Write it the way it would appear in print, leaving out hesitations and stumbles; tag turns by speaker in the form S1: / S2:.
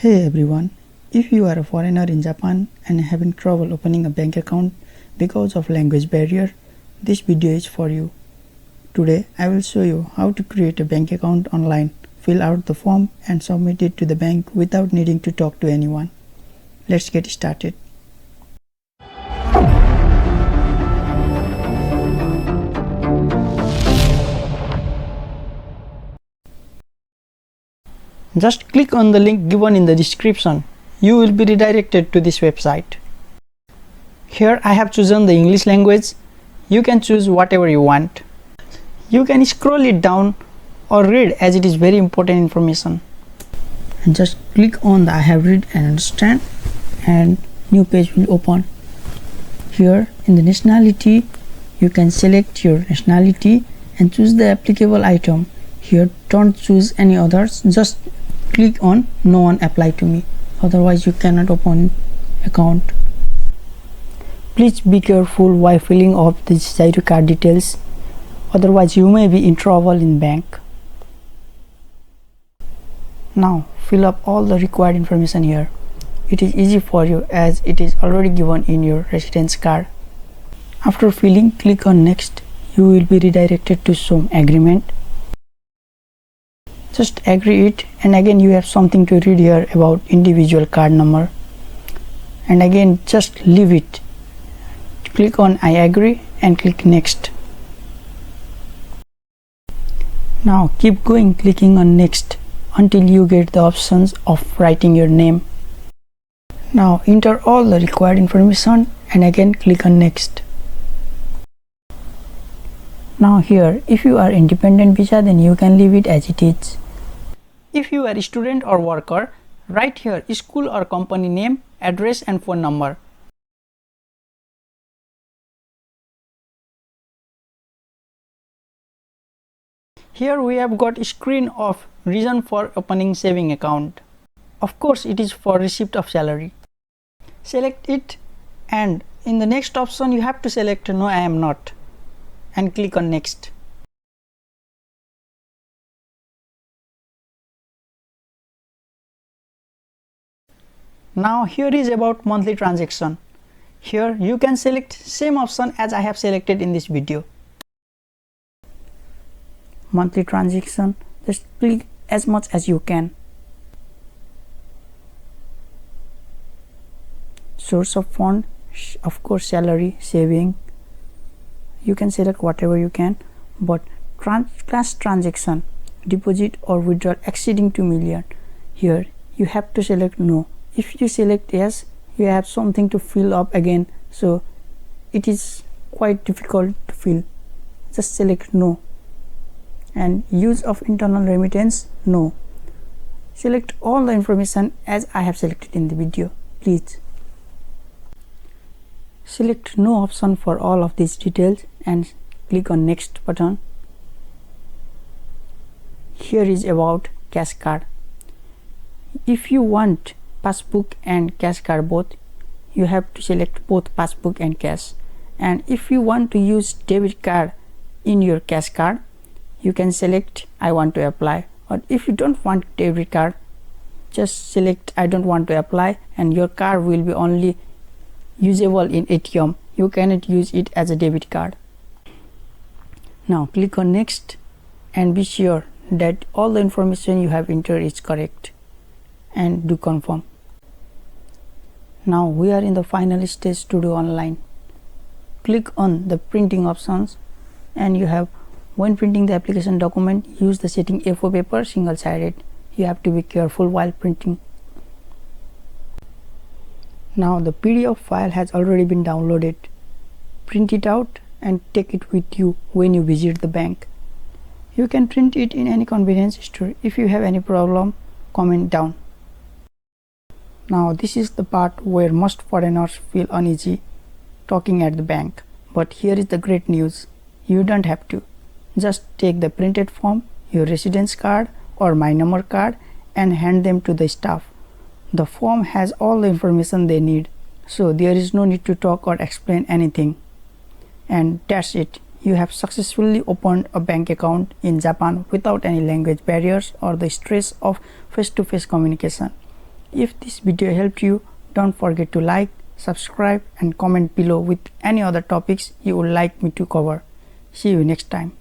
S1: Hey everyone, if you are a foreigner in Japan and having trouble opening a bank account because of language barrier, this video is for you. Today I will show you how to create a bank account online, fill out the form and submit it to the bank without needing to talk to anyone. Let's get started. Just click on the link given in the description. You will be redirected to this website. Here I have chosen the English language. You can choose whatever you want. You can scroll it down or read as it is very important information. And just click on the I have read and understand and new page will open. Here in the nationality you can select your nationality and choose the applicable item. Here don't choose any others, just click on no one apply to me, otherwise you cannot open account. Please be careful while filling up the Giro card details, otherwise you may be in trouble in bank. Now fill up all the required information here. It is easy for you as it is already given in your residence card. After filling, click on next. You will be redirected to some agreement. Just agree it, and again you have something to read here about individual card number, and again just leave it. Click on I agree and click next. Now keep going clicking on next until you get the options of writing your name. Now enter all the required information and again click on next. Now here if you are independent visa, then you can leave it as it is. If you are a student or worker, write here school or company name, address and phone number. Here we have got a screen of reason for opening saving account. Of course it is for receipt of salary. Select it and in the next option you have to select no I am not and click on next. Now here is about monthly transaction. Here you can select same option as I have selected in this video. Monthly transaction, just click as much as you can. Source of fund, of course salary, saving. You can select whatever you can, but class transaction, deposit or withdrawal exceeding 2 million. Here you have to select no. If you select yes, you have something to fill up again, so it is quite difficult to fill. Just select no. And use of internal remittance, no. Select all the information as I have selected in the video, please. Select no option for all of these details and click on next button. Here is about cash card. If you want passbook and cash card both, you have to select both passbook and cash. And if you want to use debit card in your cash card, you can select I want to apply, or if you don't want debit card, just select I don't want to apply and your card will be only usable in ATM. You cannot use it as a debit card. Now click on next and be sure that all the information you have entered is correct and do confirm. Now we are in the final stage to do online. Click on the printing options and you have when printing the application document, use the setting A4 paper single-sided. You have to be careful while printing. Now the PDF file has already been downloaded. Print it out and take it with you when you visit the bank. You can print it in any convenience store. If you have any problem, comment down. Now this is the part where most foreigners feel uneasy talking at the bank. But here is the great news. You don't have to. Just take the printed form, your residence card or my number card and hand them to the staff. The form has all the information they need, so there is no need to talk or explain anything. And that's it. You have successfully opened a bank account in Japan without any language barriers or the stress of face-to-face communication. If this video helped you, don't forget to like, subscribe and comment below with any other topics you would like me to cover. See you next time.